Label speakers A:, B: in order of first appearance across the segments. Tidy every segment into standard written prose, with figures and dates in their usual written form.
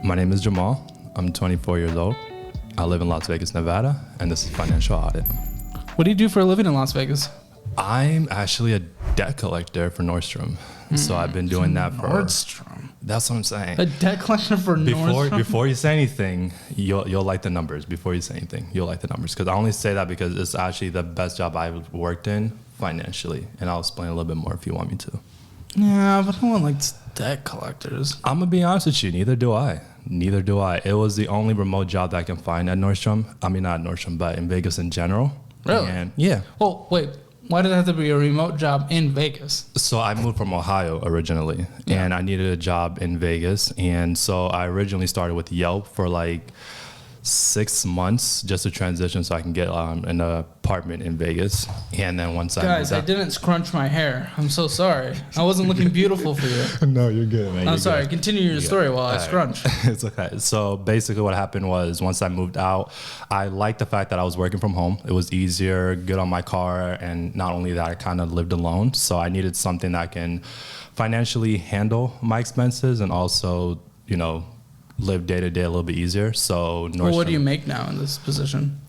A: My name is Jamal. I'm 24 years old. I live in Las Vegas, Nevada, and this is Financial Audit.
B: What do you do for a living in Las Vegas?
A: I'm actually a debt collector for Nordstrom. So I've been doing that for...
B: Nordstrom?
A: That's what I'm saying.
B: A debt collector for Nordstrom?
A: Before you say anything, you'll like the numbers. Before you say anything, you'll like the numbers. Because I only say that because it's actually the best job I've worked in financially. And I'll explain a little bit more if you want me to.
B: Yeah, but no one likes debt collectors.
A: I'm going to be honest with you. Neither do I. It was the only remote job that I can find at Nordstrom. I mean, not Nordstrom, but in Vegas in general.
B: Really?
A: And yeah.
B: Well, wait. Why did it have to be a remote job in Vegas?
A: So I moved from Ohio originally, and I needed a job in Vegas. And so I originally started with Yelp for like 6 months just to transition so I can get an apartment in Vegas. And then once
B: I didn't scrunch my hair. I'm so sorry. I wasn't looking beautiful for you.
A: No, you're good, man.
B: I'm sorry. Continue your story while I scrunch.
A: It's okay. So basically what happened was once I moved out, I liked the fact that I was working from home. It was easier, good on my car. And not only that, I kind of lived alone. So I needed something that can financially handle my expenses and also, live day to day a little bit easier. So
B: Well, what do you make now in this position?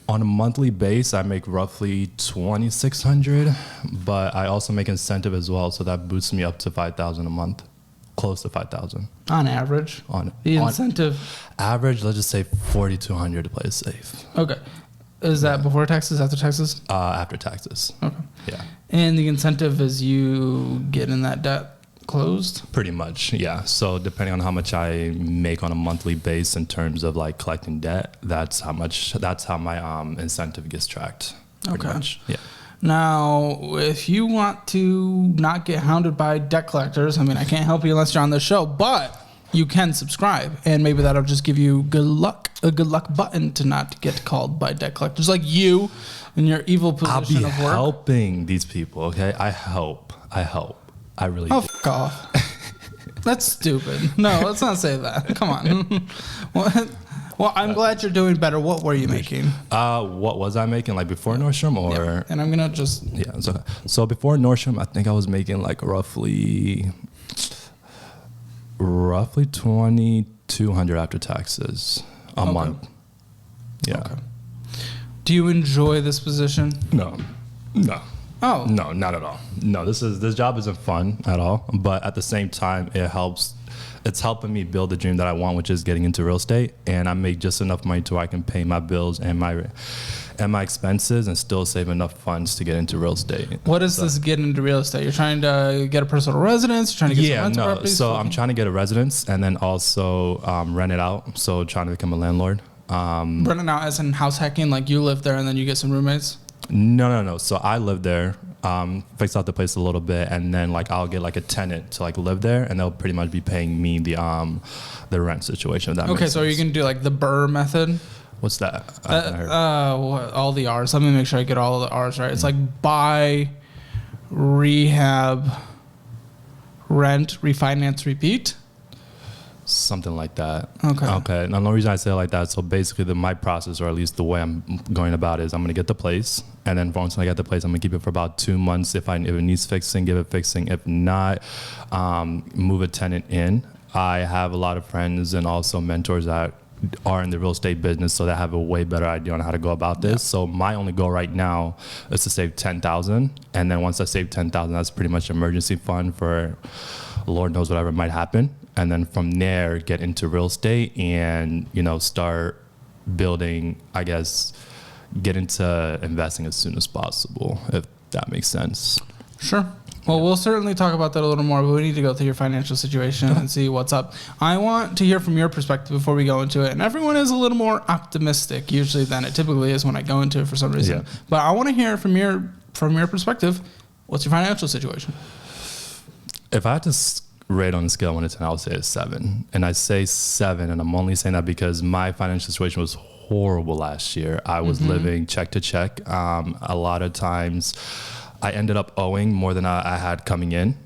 A: On a monthly base, I make roughly $2,600, but I also make incentive as well, so that boosts me up to $5,000 a month, close to $5,000
B: on average. The incentive
A: average, let's just say $4,200 to play it safe.
B: Okay, is that before taxes, after taxes?
A: After taxes.
B: Okay.
A: Yeah.
B: And the incentive is you getting that debt closed?
A: Pretty much, yeah. So depending on how much I make on a monthly base in terms of like collecting debt, that's how my incentive gets tracked. Pretty much. Yeah.
B: Now, if you want to not get hounded by debt collectors, I mean, I can't help you unless you're on this show, but you can subscribe, and maybe that'll just give you a good luck button to not get called by debt collectors like you in your evil position of work.
A: I'll be helping these people, okay? I help. I really do.
B: Fuck off. That's stupid. No, let's not say that. Come on. Well, I'm glad you're doing better. What were you making?
A: What was I making? Like before Nordstrom or?
B: Yeah. And I'm going to just...
A: Yeah. So before Nordstrom, I think I was making like roughly $2,200 after taxes a month. Yeah. Okay.
B: Do you enjoy this position?
A: No.
B: Oh.
A: No, not at all. No, this job isn't fun at all, but at the same time, it's helping me build the dream that I want, which is getting into real estate. And I make just enough money to where I can pay my bills and my expenses and still save enough funds to get into real estate.
B: What is this get into real estate? You're trying to get a personal residence? You're trying to get some rental properties?
A: So I'm trying to get a residence and then also rent it out. So trying to become a landlord.
B: Renting out as in house hacking, like you live there and then you get some roommates?
A: No. So I live there, fix out the place a little bit, and then like I'll get like a tenant to like live there, and they'll pretty much be paying me the rent situation.
B: Okay, so are you gonna do like the BRRRR method?
A: What's that?
B: All the R's. Let me make sure I get all of the R's right. It's like buy, rehab, rent, refinance, repeat.
A: Something like that.
B: Okay.
A: Now, the reason I say it like that, so basically my process, or at least the way I'm going about it, is I'm going to get the place. And then once I get the place, I'm going to keep it for about 2 months. If it needs fixing, give it fixing. If not, move a tenant in. I have a lot of friends and also mentors that are in the real estate business, so they have a way better idea on how to go about this. Yeah. So my only goal right now is to save $10,000. And then once I save $10,000, that's pretty much emergency fund for Lord knows whatever might happen. And then from there, get into real estate and, start building, I guess, get into investing as soon as possible, if that makes sense.
B: Sure. Well, we'll certainly talk about that a little more, but we need to go through your financial situation and see what's up. I want to hear from your perspective before we go into it. And everyone is a little more optimistic usually than it typically is when I go into it for some reason. Yeah. But I want to hear from your perspective, what's your financial situation?
A: If I had to rate on a scale of 1 to 10, I would say it's 7. And I say 7, and I'm only saying that because my financial situation was horrible last year. I was living check to check. A lot of times I ended up owing more than I had coming in.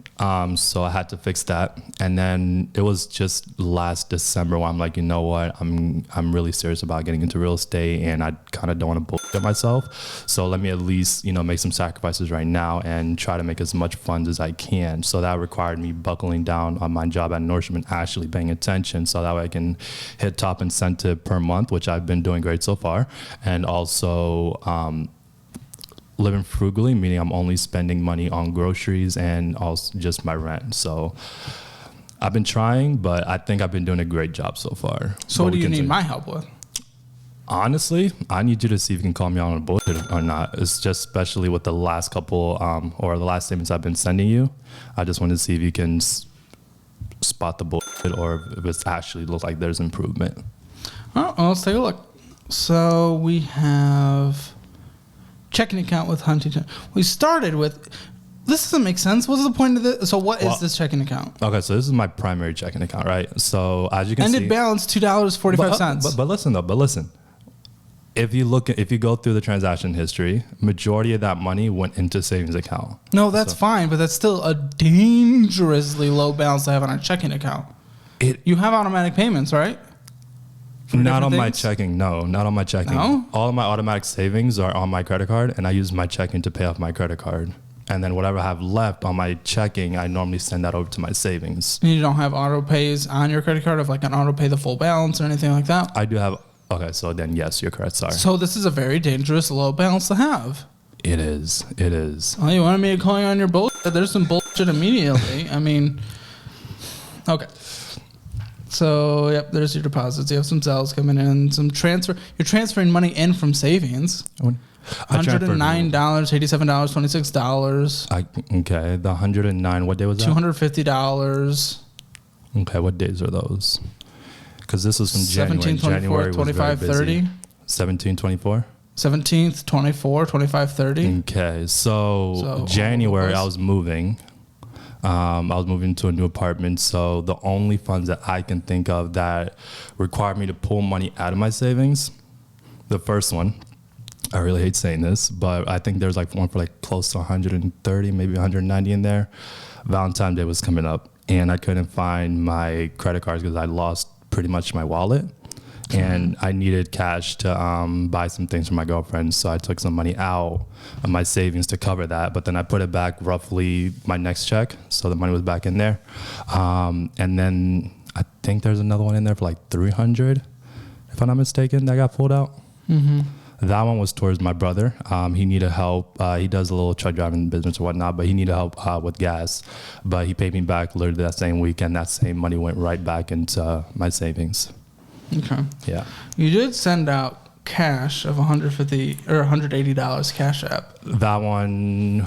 A: So I had to fix that. And then it was just last December when I'm like, you know what? I'm really serious about getting into real estate, and I kind of don't want to bullshit at myself. So let me at least, make some sacrifices right now and try to make as much funds as I can. So that required me buckling down on my job at Nordstrom and actually paying attention so that way I can hit top incentive per month, which I've been doing great so far. And also, living frugally, meaning I'm only spending money on groceries and also just my rent. So I've been trying, but I think I've been doing a great job so far.
B: So what do you need my help with?
A: Honestly, I need you to see if you can call me on a bullshit or not. It's just especially with the last couple or the last statements I've been sending you. I just want to see if you can spot the bullshit or if it actually looks like there's improvement.
B: Oh, well, let's take a look. So we have checking account with Huntington. We started with, this doesn't make sense. What's the point of this? So what is this checking account?
A: Okay, so this is my primary checking account, right? So as you can see,
B: ended balance $2.45.
A: But listen. If you go through the transaction history, majority of that money went into savings account.
B: No, that's fine, but that's still a dangerously low balance to have on a checking account. You have automatic payments, right?
A: Not on my checking. No, not on my checking.
B: No?
A: All of my automatic savings are on my credit card, and I use my checking to pay off my credit card. And then whatever I have left on my checking, I normally send that over to my savings.
B: And you don't have auto pays on your credit card of like an auto pay the full balance or anything like that?
A: I do have. Okay, so then yes, you're correct. Sorry.
B: So this is a very dangerous low balance to have.
A: It is.
B: Oh, you wanted me to call you on your bullshit? There's some bullshit immediately. I mean, okay. So, yep, there's your deposits. You have some Zells coming in, some transfer. You're transferring money in from savings. $109, $87, $26.
A: Okay, the 109. What day was that?
B: $250.
A: Okay, what days are those? Because this was from January.
B: 17th, 24th,
A: January
B: 25, 30.
A: 17, 24?
B: 17th, 24, 25, 30.
A: Okay, so January I was moving. I was moving to a new apartment, so the only funds that I can think of that required me to pull money out of my savings, the first one, I really hate saying this, but I think there's like one for like close to 130, maybe 190 in there. Valentine's Day was coming up, and I couldn't find my credit cards because I lost pretty much my wallet. And I needed cash to buy some things for my girlfriend, so I took some money out of my savings to cover that. But then I put it back roughly my next check, so the money was back in there. And then I think there's another one in there for like $300, if I'm not mistaken, that got pulled out.
B: Mm-hmm.
A: That one was towards my brother. He needed help. He does a little truck driving business or whatnot, but he needed help with gas. But he paid me back literally that same week, and that same money went right back into my savings.
B: Okay.
A: Yeah.
B: You did send out cash of $150 or $180 Cash App.
A: That one,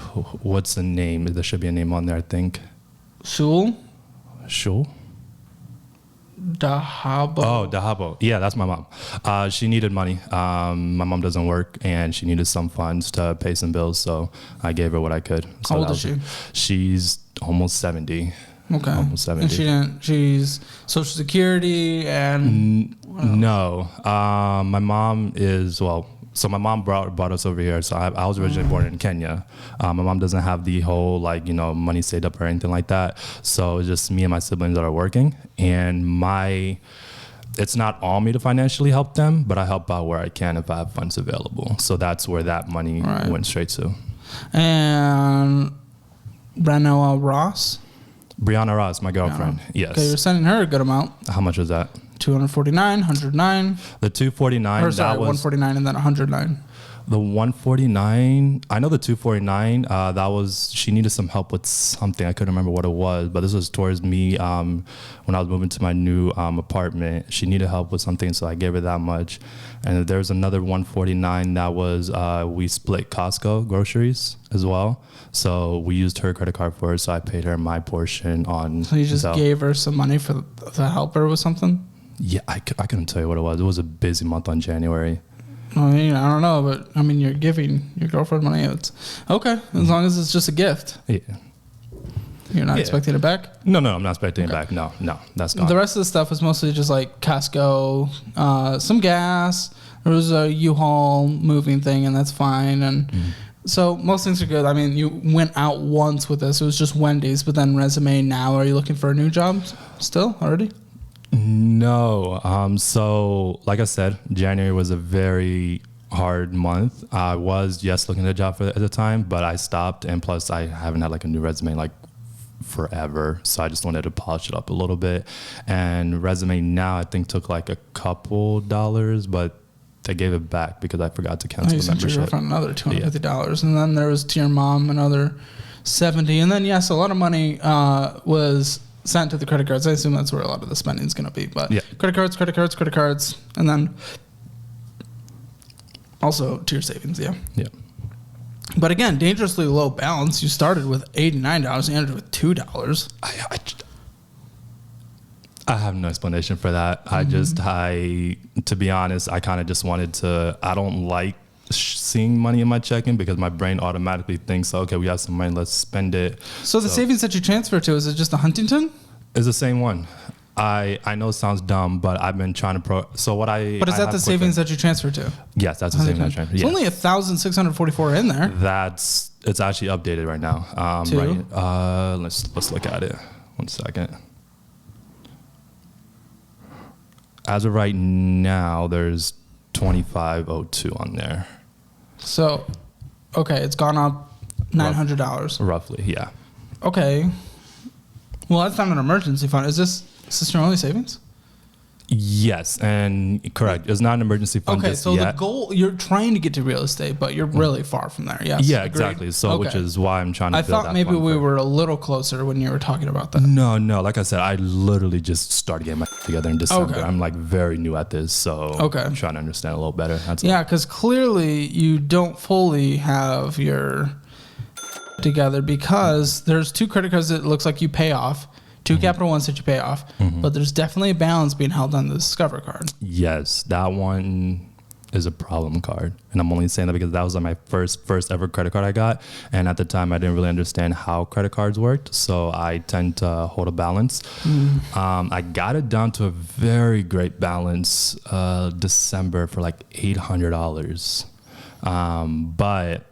A: what's the name? There should be a name on there, I think.
B: Shul? Dahabo.
A: Oh, Dahabo. Yeah, that's my mom. She needed money. My mom doesn't work, and she needed some funds to pay some bills, so I gave her what I could. So
B: how old is she?
A: She's almost 70.
B: Okay.
A: Almost 70.
B: And she's Social Security and...
A: No. My mom is, so my mom brought us over here. So I was originally born in Kenya. My mom doesn't have the whole, money saved up or anything like that. So it's just me and my siblings that are working. And it's not on me to financially help them, but I help out where I can if I have funds available. So that's where that money went straight to. And
B: Noelle Ross?
A: Brianna Ross, my girlfriend. Yes.
B: Okay, you're sending her a good amount.
A: How much was that?
B: $249, $109.
A: The $249.
B: Or sorry, $149 and then $109.
A: The $149. I know the $249. That was, she needed some help with something. I couldn't remember what it was, but this was towards me when I was moving to my new apartment. She needed help with something, so I gave her that much. And there was another $149 that was we split Costco groceries as well. So we used her credit card for it, so I paid her my portion on. So
B: you just gave her some money to help her with something?
A: Yeah, I couldn't tell you what it was. It was a busy month on January.
B: I mean, I don't know, but I mean, you're giving your girlfriend money. It's okay as long as it's just a gift.
A: Yeah.
B: You're not expecting it back?
A: No, I'm not expecting it back. No, that's gone.
B: The rest of the stuff is mostly just like Costco, some gas. There was a U-Haul moving thing, and that's fine. And so most things are good. I mean, you went out once with this. It was just Wendy's, but then resume now. Are you looking for a new job still already?
A: No. So like I said, January was a very hard month. I was looking at a job at the time, but I stopped, and plus I haven't had like a new resume like forever, so I just wanted to polish it up a little bit. And resume now I think took like a couple dollars, but they gave it back because I forgot to cancel the membership.
B: Your girlfriend another $250, and then there was to your mom another $70, and then yes, a lot of money was sent to the credit cards. I assume that's where a lot of the spending is going to be. But credit cards, and then also to your savings. Yeah. But again, dangerously low balance. You started with $89, you ended with $2.
A: I have no explanation for that. To be honest, I kind of just wanted to. I don't like seeing money in my checking because my brain automatically thinks, okay, we have some money, let's spend it.
B: So the savings that you transfer to, is it just the Huntington?
A: It's the same one. I know it sounds dumb, but I've been trying to But is
B: that the savings that you transfer to?
A: Yes, that's the savings I transfer.
B: It's only 1,644 in there.
A: It's actually updated right now. Let's look at it. 1 second. As of right now, there's 2,502 on there.
B: So, okay, it's gone up $900.
A: Roughly, yeah.
B: Okay. Well, that's not an emergency fund. Is this your only savings?
A: Yes, and correct. It's not an emergency fund.
B: Okay, so the goal, you're trying to get to real estate, but you're really far from there. Yes.
A: Yeah, exactly. So, which is why I'm trying to.
B: I thought maybe we were a little closer when you were talking about that.
A: No. Like I said, I literally just started getting my together in December. Okay. I'm like very new at this, so I'm trying to understand a little better.
B: Because clearly you don't fully have your together because there's 2 credit cards that it looks like you pay off. 2 Capital Ones that you pay off, but there's definitely a balance being held on the Discover card.
A: Yes, that one is a problem card. And I'm only saying that because that was like my first ever credit card I got. And at the time, I didn't really understand how credit cards worked. So I tend to hold a balance. I got it down to a very great balance December for like $800. But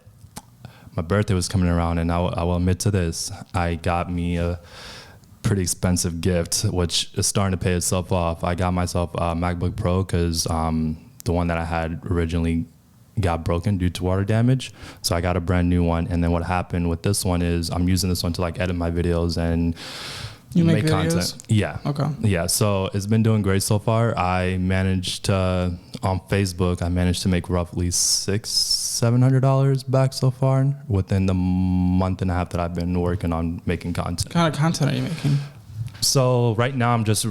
A: my birthday was coming around, and I will admit to this. I got me a pretty expensive gift, which is starting to pay itself off. I got myself a MacBook Pro because the one that I had originally got broken due to water damage. So I got a brand new one. And then what happened with this one is I'm using this one to like edit my videos and make content. Yeah.
B: Okay.
A: Yeah. So it's been doing great so far. I managed to, on Facebook, I managed to make roughly $700 back so far within the month and a half that I've been working on making content.
B: What kind of content are you making?
A: So right now I'm just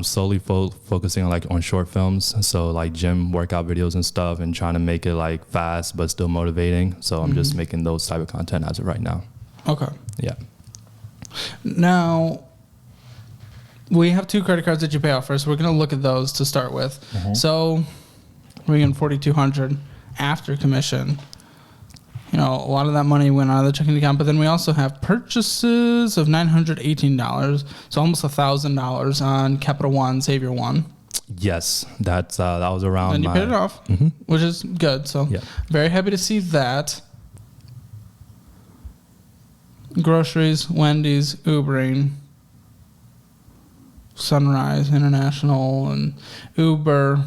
A: solely focusing on short films. So like gym workout videos and stuff, and trying to make it like fast, but still motivating. So I'm just making those type of content as of right now.
B: Okay.
A: Yeah.
B: Now, we have 2 credit cards that you pay off first. We're going to look at those to start with. So we're getting $4,200 after commission. You know, a lot of that money went out of the checking account, but then we also have purchases of $918, so almost $1,000 on Capital One, Savior One.
A: Yes, that was around.
B: And you paid it off, which is good. So very happy to see that. Groceries, Wendy's, Ubering, Sunrise International, and Uber.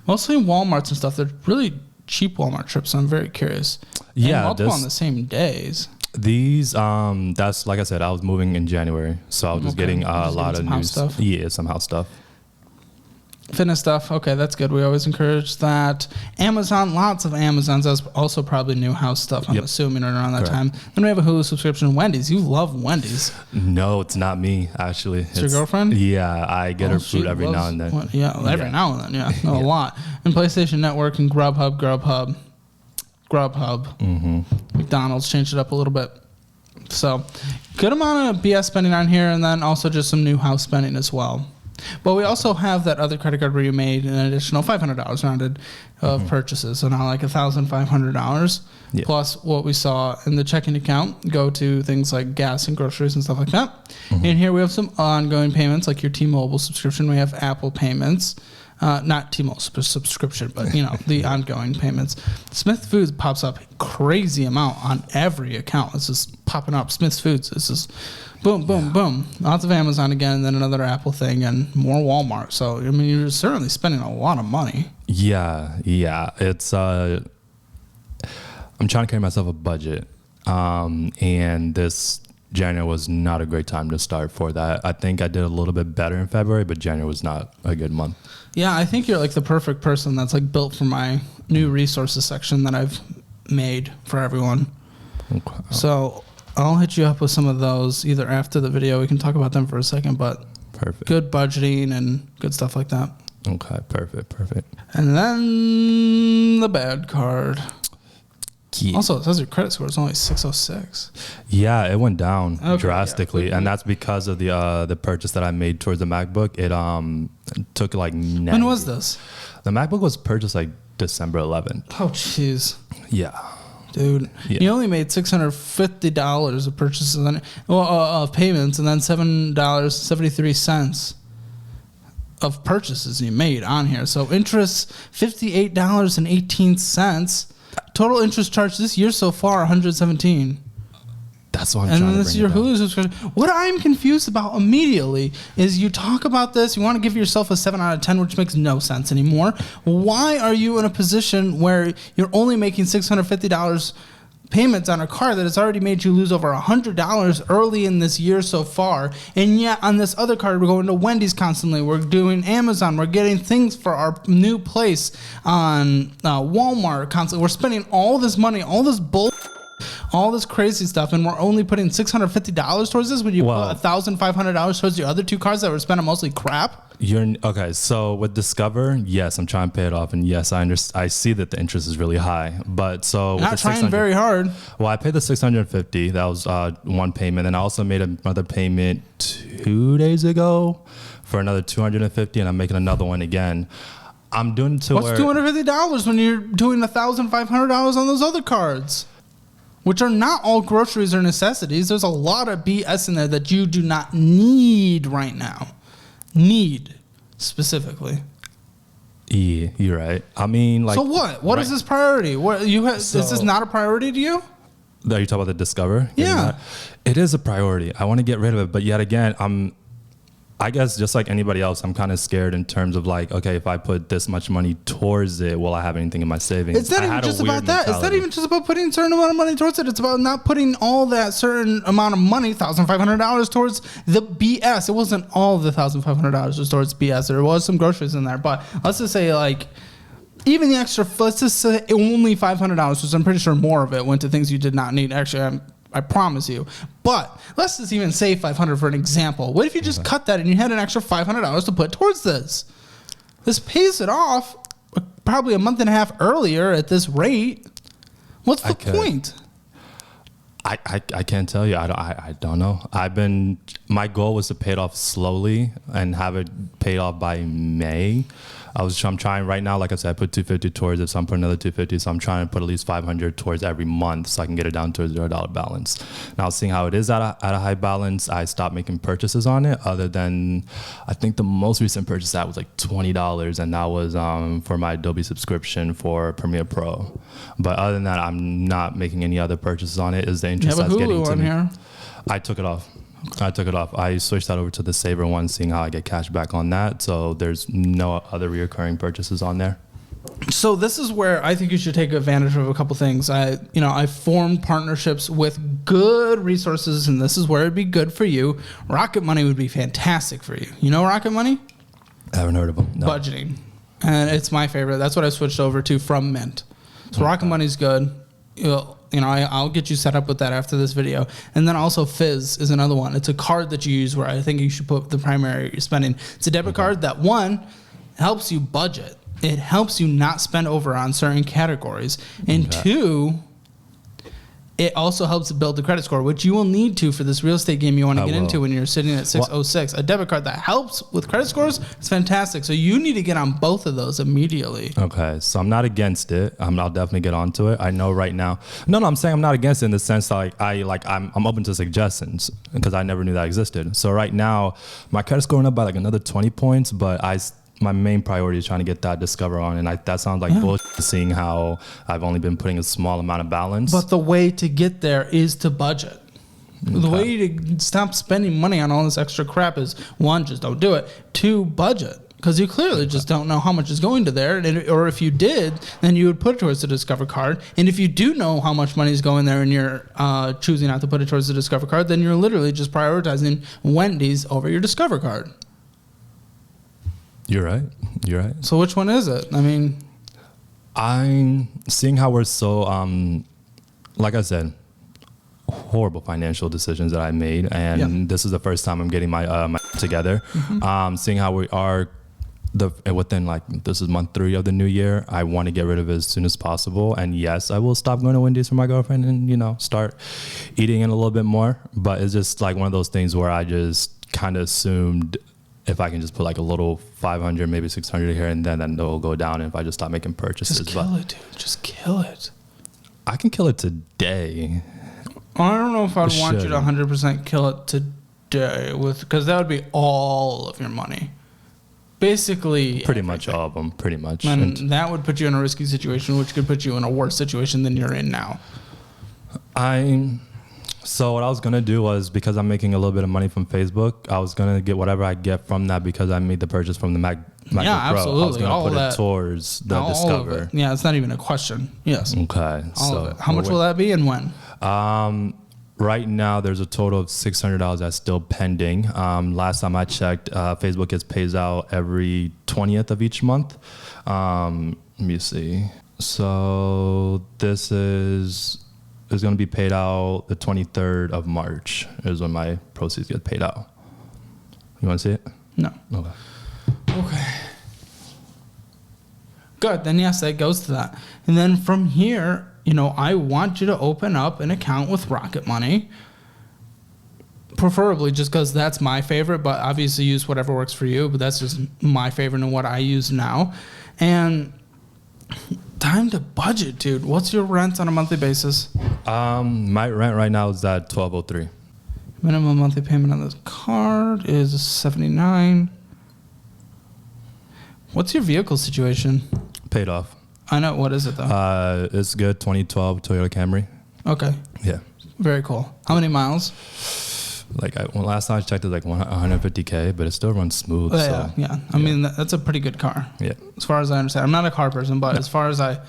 B: Mostly Walmarts and stuff. They're really cheap Walmart trips, so I'm very curious.
A: Yeah,
B: and multiple on the same days.
A: These, that's like I said, I was moving in January, so I was just getting a lot of new
B: stuff.
A: Yeah, some house stuff.
B: Fitness stuff. Okay, that's good. We always encourage that. Amazon, lots of Amazons. That's also probably new house stuff, I'm assuming, around that time. Then we have a Hulu subscription. Wendy's. You love Wendy's.
A: No, it's not me, actually.
B: It's your girlfriend?
A: Yeah, I get her food every now and then.
B: Every now and then, a lot. And PlayStation Network and Grubhub. McDonald's changed it up a little bit. So, good amount of BS spending on here, and then also just some new house spending as well. But we also have that other credit card where you made an additional $500 rounded of purchases. So now like $1,500 plus what we saw in the checking account go to things like gas and groceries and stuff like that. And here we have some ongoing payments like your T-Mobile subscription. We have Apple payments. not T-Mobile subscription, but the ongoing payments. Smith Foods pops up crazy amount on every account. It's just popping up. Smith Foods. It's just boom, boom, boom. Lots of Amazon again, and then another Apple thing, and more Walmart. So I mean, you're certainly spending a lot of money.
A: Yeah. It's I'm trying to carry myself a budget, and this January was not a great time to start for that. I think I did a little bit better in February, but January was not a good month.
B: Yeah, I think you're like the perfect person that's like built for my new resources section that I've made for everyone. Okay. So I'll hit you up with some of those either after the video. We can talk about them for a second, but
A: perfect.
B: Good budgeting and good stuff like that.
A: Okay, perfect. And
B: then the bad card. Yeah. Also, it says your credit score is only 606.
A: Yeah, it went down drastically, and that's because of the purchase that I made towards the MacBook. It took like
B: when was this?
A: The MacBook was purchased like December 11th.
B: Oh, jeez.
A: Yeah.
B: Dude, you only made $650 of purchases of payments, and then $7.73 of purchases you made on here. So interest $58.18. Total interest charge this year so far $117.
A: That's what I'm
B: and
A: trying
B: then this
A: to
B: is your Hulu subscription. What I'm confused about immediately is you talk about this, you want to give yourself a 7 out of 10, which makes no sense anymore. Why are you in a position where you're only making $650 payments on a car that has already made you lose over $100 early in this year so far, and yet on this other card we're going to Wendy's constantly, we're doing Amazon, we're getting things for our new place on Walmart constantly, we're spending all this money, all this all this crazy stuff, and we're only putting $650 towards this when you put $1,500 towards the other two cards that were spent on mostly crap?
A: Okay, so with Discover, yes, I'm trying to pay it off, and yes, I see that the interest is really high, but so
B: not trying very hard.
A: Well, I paid the $650. That was one payment, and I also made another payment 2 days ago for another $250, and I'm making another one again. I'm doing to
B: what's $250 when you're doing $1,500 on those other cards, which are not all groceries or necessities. There's a lot of BS in there that you do not need right now. Need specifically.
A: Yeah, you're right. I mean, like.
B: So what? What is this priority? What is this not a priority to you?
A: Are you talking about the Discover?
B: Yeah,
A: it is a priority. I want to get rid of it, but yet again, I guess just like anybody else, I'm kind of scared in terms of like, okay, if I put this much money towards it, will I have anything in my savings?
B: It's not even just about that. It's not even just about putting a certain amount of money towards it. It's about not putting all that certain amount of money, $1,500 towards the BS. It wasn't all of the $1,500 was towards BS. There was some groceries in there, but let's just say like even the extra, let's just say only $500, which I'm pretty sure more of it went to things you did not need. Actually, I promise you. But let's just even say $500 for an example. What if you just cut that and you had an extra $500 to put towards this? This pays it off probably a month and a half earlier at this rate. What's the point?
A: I can't tell you. I don't know. My goal was to pay it off slowly and have it paid off by May. I'm trying right now, like I said, I put $250 towards it, so I'm putting another $250, so I'm trying to put at least $500 towards every month so I can get it down to a $0 balance. Now, seeing how it is at a high balance, I stopped making purchases on it, other than, I think the most recent purchase that was like $20, and that was for my Adobe subscription for Premiere Pro. But other than that, I'm not making any other purchases on it. Is the interest that's getting to me. Here? I took it off. I switched that over to the Saver one, seeing how I get cash back on that. So there's no other reoccurring purchases on there.
B: So this is where I think you should take advantage of a couple things. I formed partnerships with good resources, and this is where it'd be good for you. Rocket Money would be fantastic for you. You know Rocket Money?
A: I haven't heard of them. No.
B: Budgeting. And it's my favorite. That's what I switched over to from Mint. So Rocket Money's good. I'll get you set up with that after this video. And then also Fizz is another one. It's a card that you use where I think you should put the primary spending. It's a debit card that, one, helps you budget. It helps you not spend over on certain categories. And two, it also helps build the credit score, which you will need to for this real estate game you want to get into when you're sitting at 606. A debit card that helps with credit scores is fantastic. So you need to get on both of those immediately.
A: Okay, so I'm not against it. I'll definitely get onto it. I know right now. No, I'm saying I'm not against it in the sense that I'm open to suggestions because I never knew that existed. So right now, my credit score went up by like another 20 points, but my main priority is trying to get that Discover on, and that sounds like bullshit, seeing how I've only been putting a small amount of balance.
B: But the way to get there is to budget. Okay. The way to stop spending money on all this extra crap is, one, just don't do it. Two, budget. Because you clearly just don't know how much is going to there. Or if you did, then you would put it towards the Discover card. And if you do know how much money is going there and you're choosing not to put it towards the Discover card, then you're literally just prioritizing Wendy's over your Discover card.
A: You're right. You're right.
B: So which one is it? I mean,
A: I'm seeing how we're so, like I said, horrible financial decisions that I made. And this is the first time I'm getting my together. Seeing how we are within this is month 3 of the new year, I want to get rid of it as soon as possible. And yes, I will stop going to Wendy's for my girlfriend and, start eating it a little bit more. But it's just like one of those things where I just kind of assumed if I can just put a little 500, maybe 600 here and then it'll go down. And if I just stop making purchases.
B: Just kill it, dude. Just kill it.
A: I can kill it today.
B: I don't know if I'd want you to 100% kill it today because that would be all of your money. Basically,
A: pretty much all of them, pretty much.
B: And that would put you in a risky situation, which could put you in a worse situation than you're in now.
A: So what I was going to do was, because I'm making a little bit of money from Facebook, I was going to get whatever I get from that because I made the purchase from the MacBook Pro.
B: Absolutely.
A: I was going to put it towards the Discover.
B: Yeah, it's not even a question. Yes.
A: Okay.
B: All of it. How much will that be and when?
A: Right now, there's a total of $600 that's still pending. Last time I checked, Facebook pays out every 20th of each month. Let me see. So this is going to be paid out the 23rd of March is when my proceeds get paid out. You want to see it?
B: No. Okay. Good. Then yes, that goes to that. And then from here, I want you to open up an account with Rocket Money. Preferably just because that's my favorite, but obviously use whatever works for you. But that's just my favorite and what I use now. And time to budget, dude. What's your rent on a monthly basis?
A: My rent right now is at $1,203.
B: Minimum monthly payment on this card is $79. What's your vehicle situation?
A: Paid off.
B: I know. What is it, though?
A: It's good. 2012 Toyota Camry.
B: Okay.
A: Yeah.
B: Very cool. How many miles?
A: Last time I checked, it was 150K, but it still runs smooth.
B: Yeah. I mean, that's a pretty good car.
A: Yeah.
B: As far as I understand. I'm not a car person, but as far as I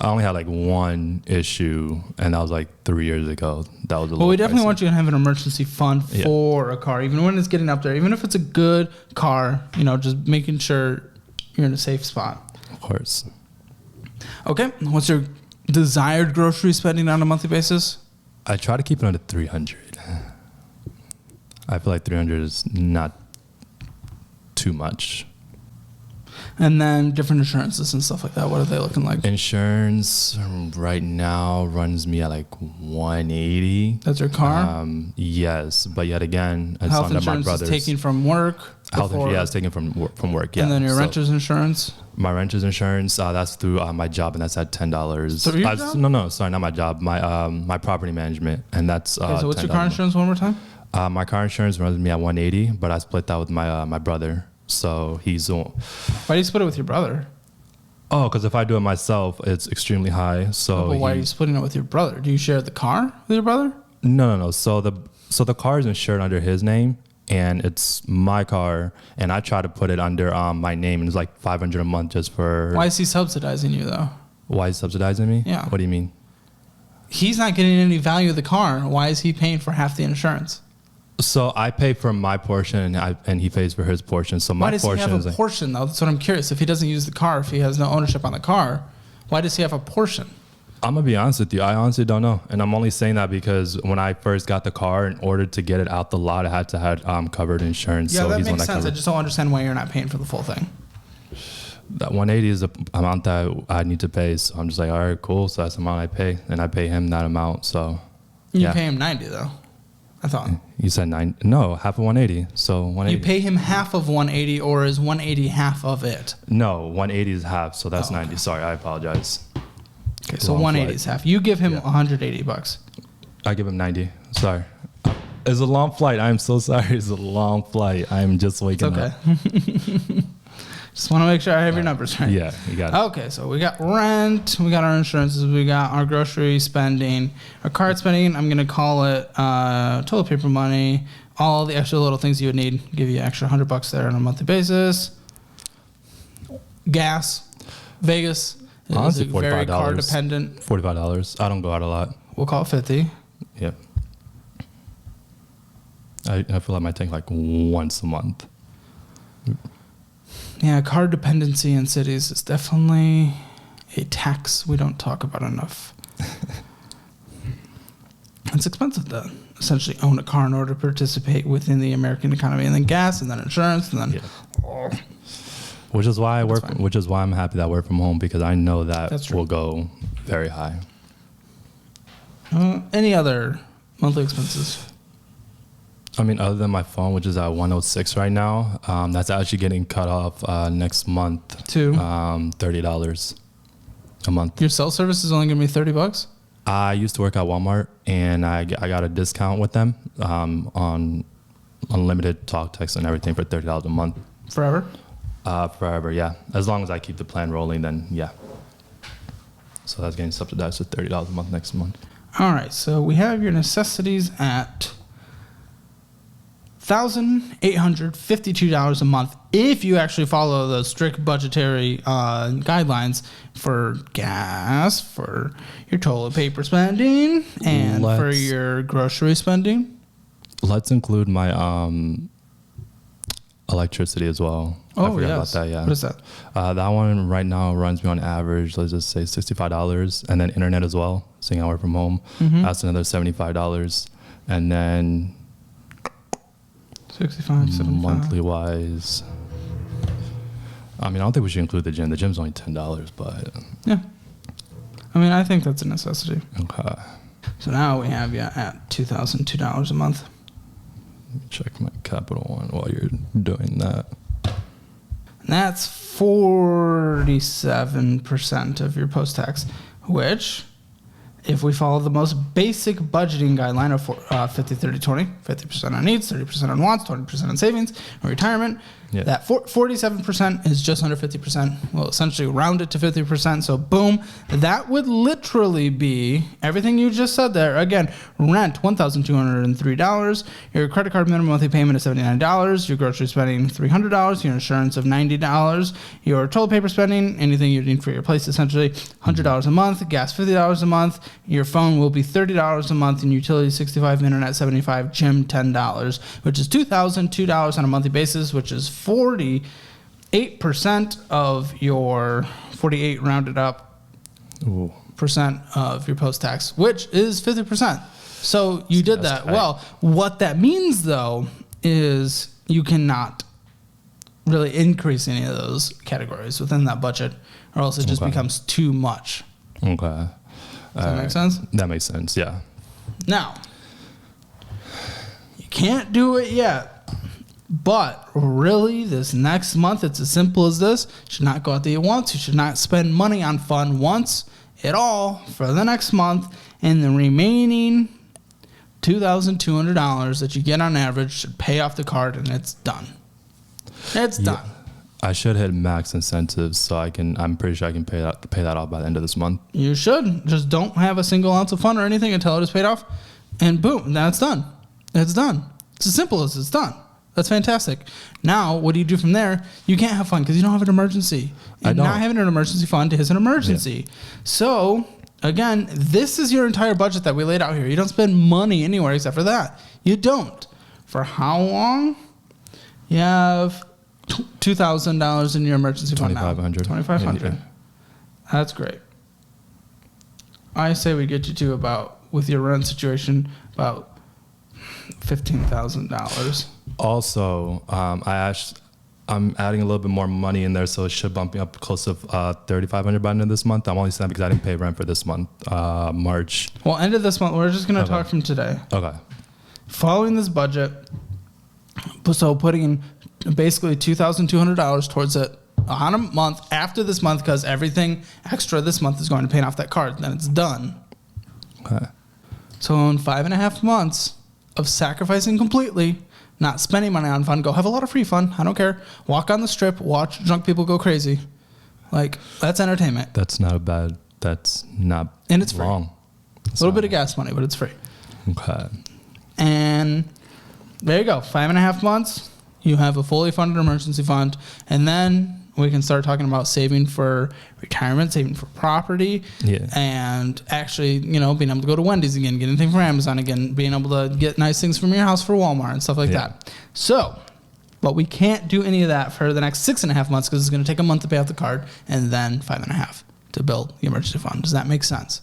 A: only had one issue, and that was 3 years ago. That was a little
B: Well, we definitely
A: pricey.
B: want you to have an emergency fund for a car, even when it's getting up there. Even if it's a good car, just making sure you're in a safe spot.
A: Of course.
B: Okay. What's your desired grocery spending on a monthly basis?
A: I try to keep it under 300. I feel like 300 is not too much.
B: And then different insurances and stuff like that. What are they looking like?
A: Insurance right now runs me at 180.
B: That's your car?
A: Yes, but yet again, it's
B: health
A: under
B: insurance
A: my brother's.
B: is taken from work.
A: It's taken from work. Yeah.
B: And then your renter's insurance.
A: My renter's insurance, that's through my job, and that's at $10.
B: So your job?
A: No, sorry, not my job. My property management, and that's
B: okay, so what's
A: $10
B: your car insurance one more time?
A: My car insurance runs me at 180, but I split that with my brother. So he's.
B: Why do you split it with your brother?
A: Oh, because if I do it myself, it's extremely high. So
B: but why are you splitting it with your brother? Do you share the car with your brother?
A: No. So the car is insured under his name, and it's my car, and I try to put it under my name, and it's $500 a month just for.
B: Why is he subsidizing you though?
A: Why is he subsidizing me?
B: Yeah.
A: What do you mean?
B: He's not getting any value of the car. Why is he paying for half the insurance?
A: So I pay for my portion, and he pays for his portion. So my portion
B: why does he have a portion though? That's what I'm curious. If he doesn't use the car, if he has no ownership on the car, why does he have a portion?
A: I'm gonna be honest with you. I honestly don't know, and I'm only saying that because when I first got the car, in order to get it out the lot, I had to have covered insurance.
B: Yeah,
A: so
B: that
A: he's
B: makes
A: one
B: sense. I just don't understand why you're not paying for the full thing.
A: That 180 is the amount that I need to pay. So I'm just all right, cool. So that's the amount I pay, and I pay him that amount. So
B: you pay him 90 though. I thought
A: you said 9. No, half of 180. So 180.
B: You pay him half of 180, or is 180 half of it?
A: No, 180 is half. So that's 90. Sorry, I apologize.
B: Okay, so 180 is half. You give him $180.
A: I give him 90. Sorry. It's a long flight. I'm so sorry. It's a long flight. I'm just waking up.
B: Just want to make sure I have your numbers right.
A: Yeah, you got it.
B: Okay, so we got rent, we got our insurances, we got our grocery spending, our card spending. I'm going to call it toilet paper money, all the extra little things you would need. Give you extra $100 there on a monthly basis. Gas, Vegas.
A: Honestly, $45.
B: Very car dependent.
A: $45. I don't go out a lot.
B: We'll call it 50.
A: Yep. I feel like I might take like once a month.
B: Yeah, card dependency in cities is definitely a tax we don't talk about enough. It's expensive to essentially own a car in order to participate within the American economy, and then gas, and then insurance, and then. Yeah.
A: Which is why Which is why I'm happy that I work from home, because I know that will go very high.
B: Any other monthly expenses?
A: I mean, other than my phone, which is at 106 right now, that's actually getting cut off next month
B: to
A: $30 a month.
B: Your cell service is only going to be $30?
A: I used to work at Walmart, and I got a discount with them on unlimited talk, text, and everything for $30 a month.
B: Forever?
A: Forever, yeah. As long as I keep the plan rolling, then yeah. So that's getting subsidized to $30 a month next month.
B: All right, so we have your necessities at $1,852 a month if you actually follow the strict budgetary guidelines for gas, for your toilet paper spending, and for your grocery spending.
A: Let's include my electricity as well.
B: Oh,
A: I forgot
B: yes.
A: about that, yeah.
B: What is that?
A: That one right now runs me on average, let's just say $65. And then internet as well, seeing I work from home.
B: Mm-hmm.
A: That's another $75. And then
B: 65, 75.
A: monthly wise, I mean, I don't think we should include the gym. The gym's only $10, but
B: yeah. I mean, I think that's a necessity.
A: Okay.
B: So now we have you at $2,002 a month.
A: Let me check my Capital One while you're doing that.
B: And that's 47% of your post-tax, which, if we follow the most basic budgeting guideline of 50-30-20, 50% on needs, 30% on wants, 20% on savings and retirement, that 47% is just under 50%. We'll essentially round it to 50%. So boom, that would literally be everything you just said there. Again, rent, $1,203. Your credit card minimum monthly payment is $79. Your grocery spending, $300. Your insurance of $90. Your toilet paper spending, anything you need for your place, essentially $100 a month. Gas, $50 a month. Your phone will be $30 a month, and utilities $65, internet $75, gym $10, which is $2,002 on a monthly basis, which is 48% of your 48 rounded up percent of your post-tax, which is 50%. So you did that well. What that means, though, is you cannot really increase any of those categories within that budget, or else it just becomes too much.
A: Okay.
B: Does that make sense?
A: That makes sense, yeah.
B: Now, you can't do it yet, but really this next month, it's as simple as this. You should not go out there once. You should not spend money on fun once at all for the next month, and the remaining $2,200 that you get on average should pay off the card, and it's done. It's done.
A: I should hit max incentives, so I'm pretty sure I can pay that off by the end of this month.
B: You should. Just don't have a single ounce of fun or anything until it is paid off, and boom, then it's done. It's done. It's as simple as it's done. That's fantastic. Now, what do you do from there? You can't have fun because you don't have an emergency. And not having an emergency fund is an emergency. Yeah. So, again, this is your entire budget that we laid out here. You don't spend money anywhere except for that. You don't. For how long? You have $2,000 in your emergency fund now. $2,500.
A: Yeah.
B: That's great. I say we get you to about, with your rent situation, about $15,000.
A: Also, I'm adding a little bit more money in there, so it should bump me up close to $3,500 by the end of this month. I'm only saying because I didn't pay rent for this month, March.
B: Well, end of this month. We're just going to talk from today.
A: Okay.
B: Following this budget, so putting in basically $2,200 towards it on a month after this month, because everything extra this month is going to pay off that card. Then it's done.
A: Okay.
B: So in 5.5 months of sacrificing completely not spending money on fun. Go have a lot of free fun. I don't care. Walk on the strip. Watch drunk people go crazy. Like, that's entertainment.
A: That's not
B: and it's
A: wrong.
B: Free. A little bit of gas money, but it's free.
A: Okay.
B: And there you go. 5.5 months. You have a fully funded emergency fund. And then we can start talking about saving for retirement, saving for property, and actually, being able to go to Wendy's again, get anything from Amazon again, being able to get nice things from your house for Walmart and stuff like that. So, but we can't do any of that for the next 6.5 months because it's going to take a month to pay off the card and then 5.5 to build the emergency fund. Does that make sense?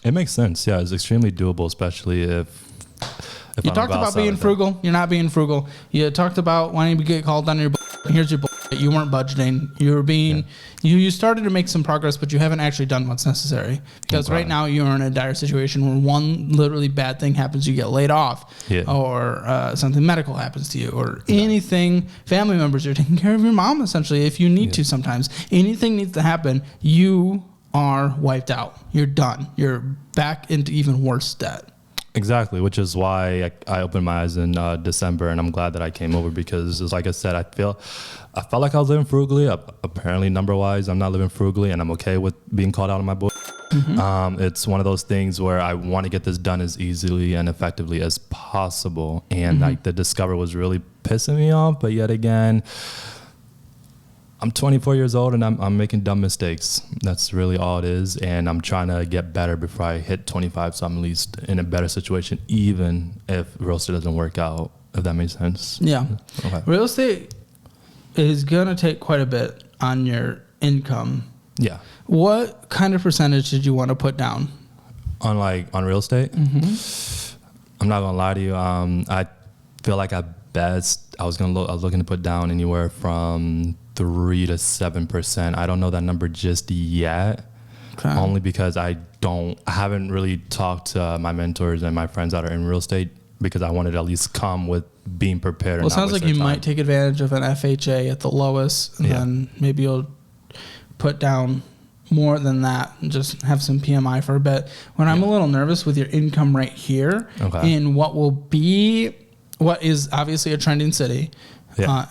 A: It makes sense. Yeah, it's extremely doable, especially if
B: you talked about being frugal. You're not being frugal. You talked about wanting to get called on your here's your you weren't budgeting. You were being you started to make some progress, but you haven't actually done what's necessary because right now you're in a dire situation where one literally bad thing happens, you get laid off, or something medical happens to you, or anything. Family members, you're taking care of your mom essentially. If you need to, sometimes anything needs to happen. You are wiped out. You're done. You're back into even worse debt.
A: Exactly, which is why I opened my eyes in December, and I'm glad that I came over because, like I said, I felt like I was living frugally. Apparently, number-wise, I'm not living frugally, and I'm okay with being called out on my bull. It's one of those things where I want to get this done as easily and effectively as possible, and like the Discover was really pissing me off. But yet again, I'm 24 years old and I'm making dumb mistakes. That's really all it is. And I'm trying to get better before I hit 25, so I'm at least in a better situation, even if real estate doesn't work out, if that makes sense. Yeah. Okay.
B: Real estate is going to take quite a bit on your income.
A: Yeah.
B: What kind of percentage did you want to put down?
A: On real estate? I'm not going to lie to you. I feel like at best, I was looking to put down anywhere from 3 to 7%. I don't know that number just yet. Okay. Only because I haven't really talked to my mentors and my friends that are in real estate because I wanted to at least come with being prepared.
B: Well, it sounds like you might take advantage of an FHA at the lowest, and then maybe you'll put down more than that and just have some PMI for a bit. When I'm a little nervous with your income right here in what is obviously a trending city.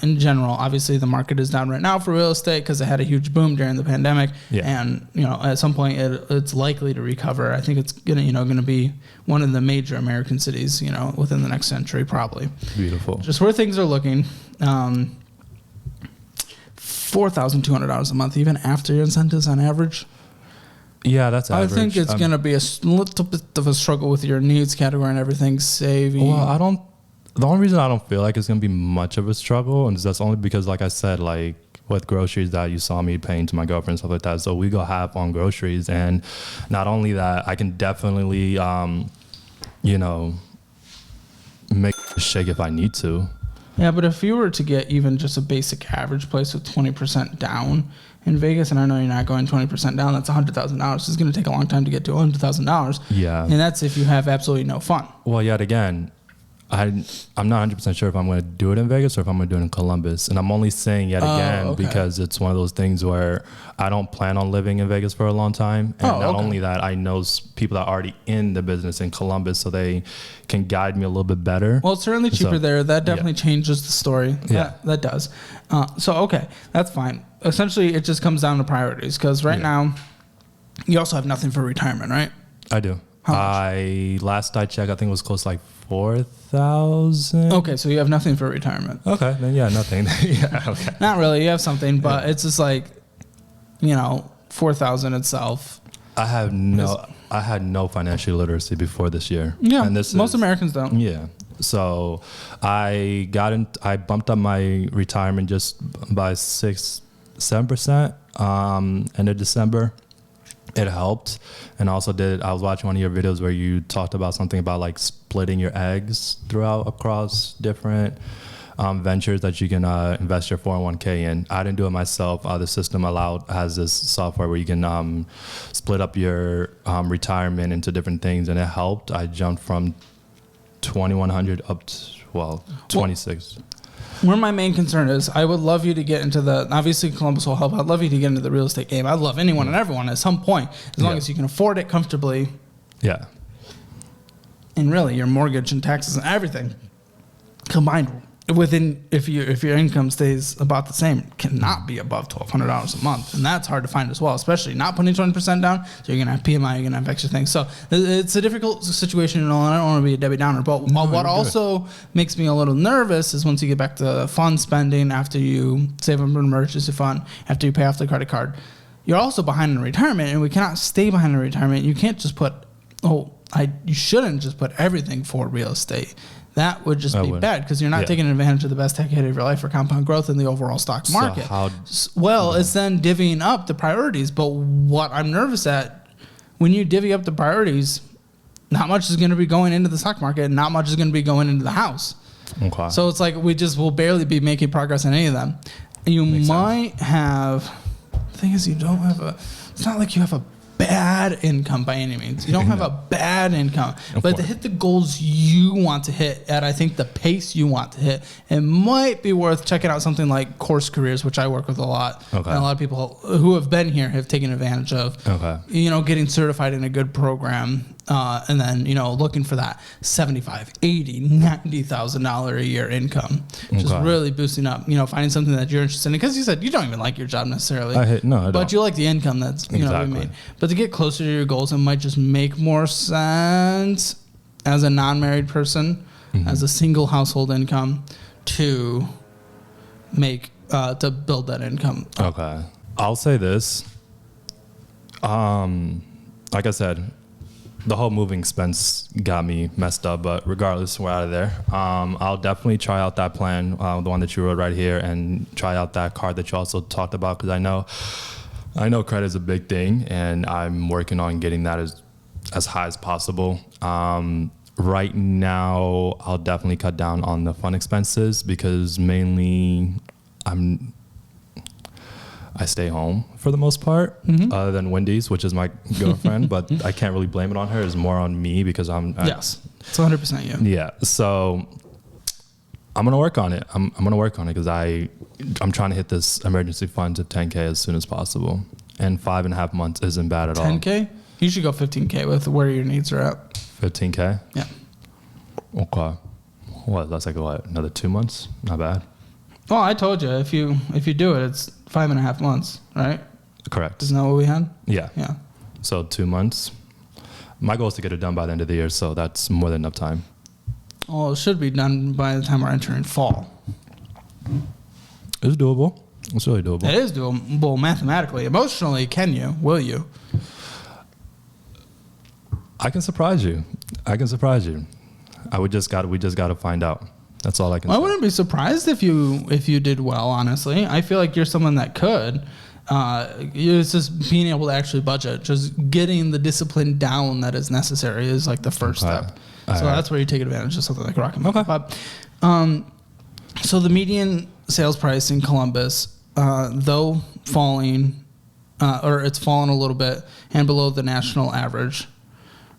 B: In general, obviously the market is down right now for real estate because it had a huge boom during the pandemic, and at some point it's likely to recover. I think it's gonna be one of the major American cities, within the next century probably.
A: Beautiful.
B: Just where things are looking. $4,200 a month, even after your incentives on average.
A: Yeah, that's average.
B: I think it's gonna be a little bit of a struggle with your needs category and everything saving.
A: Well, the only reason I don't feel like it's going to be much of a struggle is that's only because, like I said, like with groceries that you saw me paying to my girlfriend and stuff like that. So we go half on groceries. And not only that, I can definitely, make a shake if I need to.
B: Yeah, but if you were to get even just a basic average place with 20% down in Vegas, and I know you're not going 20% down, that's $100,000. It's going to take a long time to get to $100,000.
A: Yeah.
B: And that's if you have absolutely no fun.
A: Well, yet again, I'm not 100% sure if I'm going to do it in Vegas or if I'm going to do it in Columbus. And I'm only saying yet again because it's one of those things where I don't plan on living in Vegas for a long time. And not only that, I know people that are already in the business in Columbus, so they can guide me a little bit better.
B: Well, it's certainly cheaper there. That definitely changes the story. Yeah. That does. That's fine. Essentially, it just comes down to priorities because right now, you also have nothing for retirement, right?
A: I do. Last I checked, I think it was close to like 4,000.
B: Okay, so you have nothing for retirement.
A: Okay, then nothing. Okay.
B: Not really. You have something, but it's just like, 4,000 itself.
A: I had no financial literacy before this year.
B: Yeah, and most Americans don't.
A: Yeah. So I bumped up my retirement just by 6-7%. End of December. It helped. And also I was watching one of your videos where you talked about something about like splitting your eggs across different ventures that you can invest your 401k in. I didn't do it myself. The system has this software where you can split up your retirement into different things, and it helped. I jumped from 2,100 up to 26.
B: Where my main concern is, I would love you to get into obviously Columbus will help. I'd love you to get into the real estate game. I'd love anyone and everyone at some point, as long as you can afford it comfortably.
A: Yeah.
B: And really, your mortgage and taxes and everything combined if your income stays about the same, cannot be above $1,200 a month, and that's hard to find as well, especially not putting 20% down. So you're gonna have PMI, you're gonna have extra things. So it's a difficult situation, and I don't want to be a Debbie Downer. But what also makes me a little nervous is once you get back to fund spending, after you save up an emergency fund, after you pay off the credit card, you're also behind in retirement, and we cannot stay behind in retirement. You can't just put you shouldn't just put everything for real estate. That would just be bad because you're not taking advantage of the best decade of your life for compound growth in the overall stock market. It's then divvying up the priorities. But what I'm nervous at, when you divvy up the priorities, not much is going to be going into the stock market, and not much is going to be going into the house. Okay. So it's like will barely be making progress in any of them. You might have. The thing is, it's not like you have a bad income by any means. You don't have a bad income, but to hit the goals you want to hit at, I think, the pace you want to hit, it might be worth checking out something like Course Careers, which I work with a lot. Okay. And a lot of people who have been here have taken advantage of, getting certified in a good program. And then, looking for that $75,000, $80,000, $90,000 a year income, just really boosting up, finding something that you're interested in. Because you said you don't even like your job necessarily. I don't. But you like the income that's, being made. But to get closer to your goals, it might just make more sense as a non-married person, as a single household income to build that income.
A: Okay. I'll say this. Like I said, the whole moving expense got me messed up, but regardless, we're out of there. I'll definitely try out that plan, the one that you wrote right here, and try out that card that you also talked about, because I know credit is a big thing, and I'm working on getting that as high as possible. Right now, I'll definitely cut down on the fun expenses because mainly I stay home for the most part, other than Wendy's, which is my girlfriend, but I can't really blame it on her. It's more on me because
B: yes, it's 100% you.
A: Yeah, so I'm gonna work on it. I'm gonna work on it because I'm trying to hit this emergency fund to 10K as soon as possible, and 5.5 months isn't bad at all.
B: 10K? You should go 15K with where your needs are at.
A: 15K?
B: Yeah.
A: Okay. That's like another 2 months? Not bad.
B: Well, I told you if you do it, it's 5.5 months, right?
A: Correct.
B: Isn't that what we had?
A: Yeah. So 2 months. My goal is to get it done by the end of the year, so that's more than enough time.
B: Well, it should be done by the time we're entering fall.
A: It's doable. It's really doable.
B: It is doable mathematically. Emotionally, will you?
A: I can surprise you. We just got to find out. That's all I can say.
B: I wouldn't be surprised if you did well, honestly. I feel like you're someone that could. It's just being able to actually budget. Just getting the discipline down that is necessary is like the first step. That's where you take advantage of something like Rocket Money. Okay. But, so the median sales price in Columbus, though falling, or it's fallen a little bit and below the national average,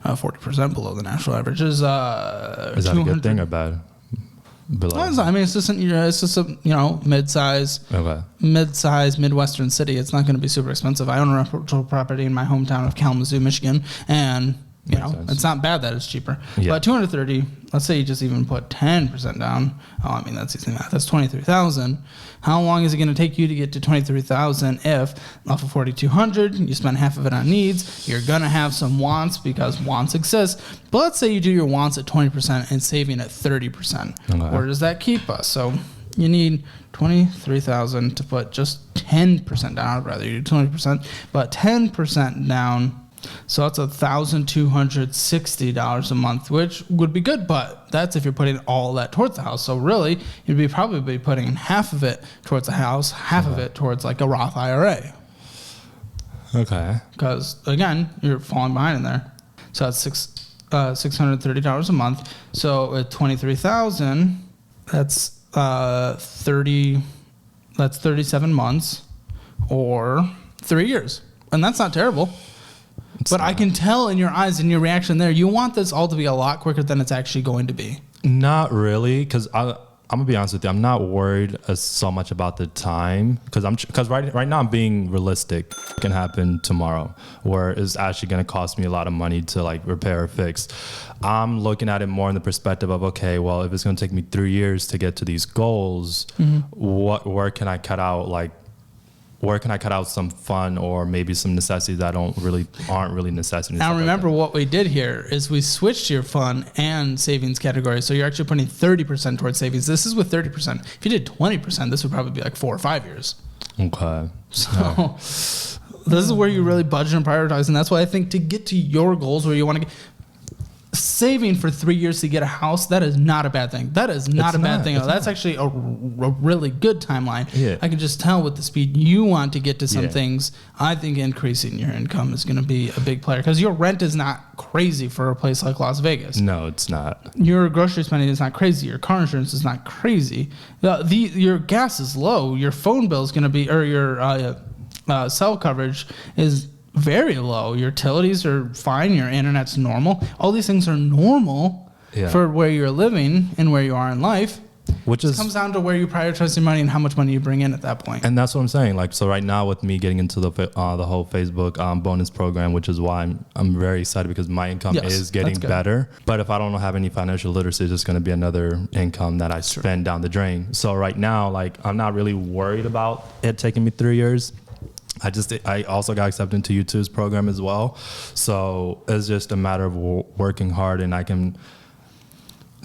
B: 40% below the national average is that
A: a good thing or bad? Below.
B: I mean, it's just a mid-size Midwestern city. It's not going to be super expensive. I own a rental property in my hometown of Kalamazoo, Michigan, and it's not bad that it's cheaper. Yeah. But 230, let's say you just even put 10% down. That's easy math. That's 23,000. How long is it going to take you to get to 23,000 if off of 4,200 you spend half of it on needs? You're going to have some wants because wants exist. But let's say you do your wants at 20% and saving at 30%. Okay. Where does that keep us? So you need 23,000 to put just 10% down. I'd rather you do 20%, but 10% down. So that's $1,260 a month, which would be good, but that's if you're putting all that towards the house. So really, you'd probably be putting half of it towards the house, half of it towards like a Roth IRA.
A: Okay.
B: Because again, you're falling behind in there. So that's $630 a month. So at 23,000, that's 37 months or 3 years, and that's not terrible. But I can tell in your eyes and your reaction there, you want this all to be a lot quicker than it's actually going to be.
A: Not really, because I'm gonna be honest with you. I'm not worried so much about the time because right now I'm being realistic. It can happen tomorrow, where it's actually gonna cost me a lot of money to like repair or fix. I'm looking at it more in the perspective of, okay, well, if it's gonna take me 3 years to get to these goals, where can I cut out where can I cut out some fun or maybe some necessities that aren't really necessities?
B: Now remember what we did here is we switched your fun and savings category. So you're actually putting 30% towards savings. This is with 30%. If you did 20%, this would probably be like 4 or 5 years.
A: Okay.
B: So this is where you really budget and prioritize. And that's why I think to get to your goals where you want to get, saving for 3 years to get a house, that is not a bad thing. That is not a bad thing. That's actually a really good timeline.
A: Yeah.
B: I can just tell with the speed you want to get to some things. I think increasing your income is going to be a big player because your rent is not crazy for a place like Las Vegas.
A: No, it's not.
B: Your grocery spending is not crazy. Your car insurance is not crazy. Your gas is low. Your phone bill is going to be, or your cell coverage is very low. Your utilities are fine. Your internet's normal. All these things are normal for where you're living and where you are in life. Which comes down to where you prioritize your money and how much money you bring in at that point.
A: And that's what I'm saying. Like, so right now with me getting into the whole Facebook bonus program, which is why I'm very excited because my income is getting better. But if I don't have any financial literacy, it's just going to be another income that I spend down the drain. So right now, like, I'm not really worried about it taking me 3 years. I also got accepted into YouTube's program as well. So it's just a matter of working hard, and I can.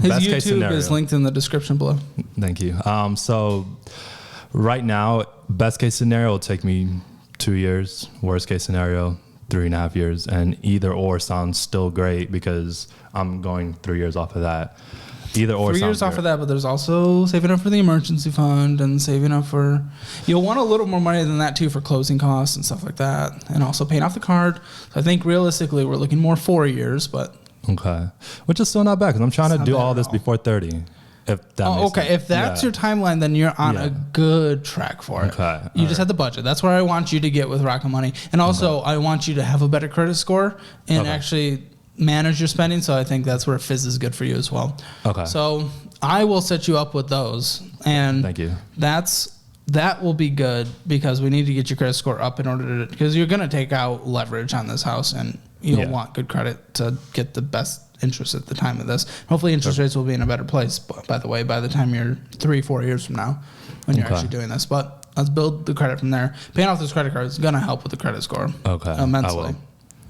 B: His YouTube is linked in the description below.
A: Thank you. So right now, best case scenario will take me 2 years. Worst case scenario, 3.5 years. And either or sounds still great because I'm going 3 years off of that. Either or
B: 3 years off of that, but there's also saving up for the emergency fund and saving up for, you'll want a little more money than that too for closing costs and stuff like that, and also paying off the card. So I think realistically we're looking more 4 years, but
A: okay, which is still not bad because I'm trying to do all this before 30. If that makes sense.
B: If that's your timeline, then you're on a good track for it.
A: Okay,
B: you just have the budget. That's where I want you to get with Rocket Money, and also I want you to have a better credit score and actually manage your spending. So I think that's where Fizz is good for you as well. Okay. So I will set you up with those, and
A: thank you.
B: That will be good because we need to get your credit score up in order to, because you're going to take out leverage on this house, and you'll want good credit to get the best interest at the time of this. Hopefully interest rates will be in a better place, by the way, by the time you're 3-4 years from now when you're actually doing this. But let's build the credit from there. Paying off this credit card is going to help with the credit score. Immensely.
A: I will. All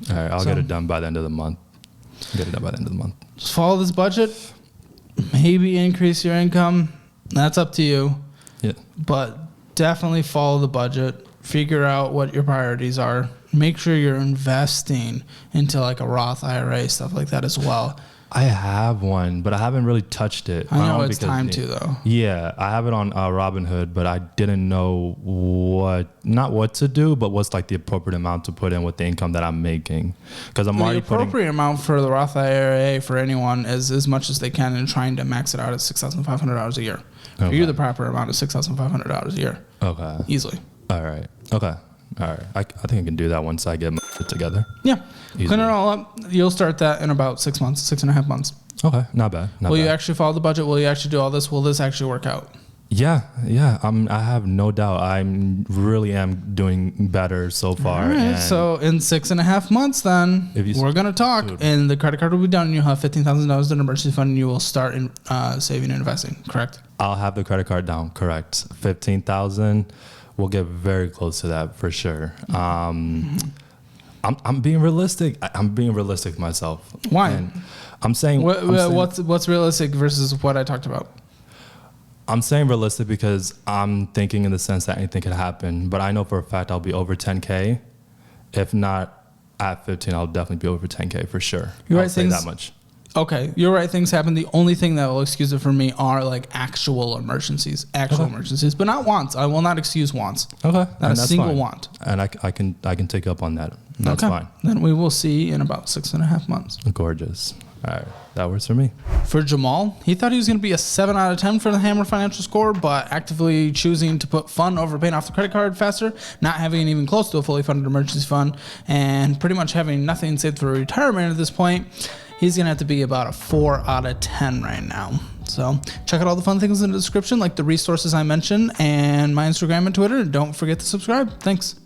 A: right, I'll get it done by the end of the month. Just
B: follow this budget. Maybe increase your income. That's up to you.
A: Yeah.
B: But definitely follow the budget. Figure out what your priorities are. Make sure you're investing into like a Roth IRA, stuff like that as well.
A: I have one, but I haven't really touched it.
B: I know it's time to, though.
A: Yeah, I have it on Robinhood, but I didn't know not what to do, but what's like the appropriate amount to put in with the income that I'm making. Because I'm already
B: the appropriate amount for the Roth IRA for anyone is as much as they can, and trying to max it out at $6,500 a year. For you, the proper amount is $6,500 a year. Okay. Easily.
A: All right. Okay. All right. I think I can do that once I get my shit together.
B: Yeah. Easily. Clean it all up. You'll start that in about 6 months, 6.5 months.
A: Okay. Not bad.
B: Will you actually follow the budget? Will you actually do all this? Will this actually work out?
A: Yeah. I have no doubt. I really am doing better so far.
B: All right. So in 6.5 months, then we're going to talk, and the credit card will be done, and you'll have $15,000 in an emergency fund, and you will start saving and investing. Correct?
A: I'll have the credit card down. Correct. 15,000. We'll get very close to that for sure. I'm being realistic. I'm being realistic myself.
B: Why?
A: And I'm saying
B: what's realistic versus what I talked about?
A: I'm saying realistic because I'm thinking in the sense that anything could happen. But I know for a fact I'll be over 10K. If not at 15, I'll definitely be over 10K for sure. I'll say that much. Okay, you're right. Things happen. The only thing that will excuse it for me are like actual emergencies, emergencies, but not wants. I will not excuse wants. Okay, not a single want. And I can take up on that. That's fine. Then we will see in about 6.5 months. Gorgeous. All right, that works for me. For Jamal, he thought he was going to be a 7 out of 10 for the Hammer financial score, but actively choosing to put fun over paying off the credit card faster, not having even close to a fully funded emergency fund, and pretty much having nothing saved for retirement at this point. He's going to have to be about a 4 out of 10 right now.
B: So check out all the fun things in the description, like the resources I mentioned and my Instagram and Twitter. And don't forget to subscribe. Thanks.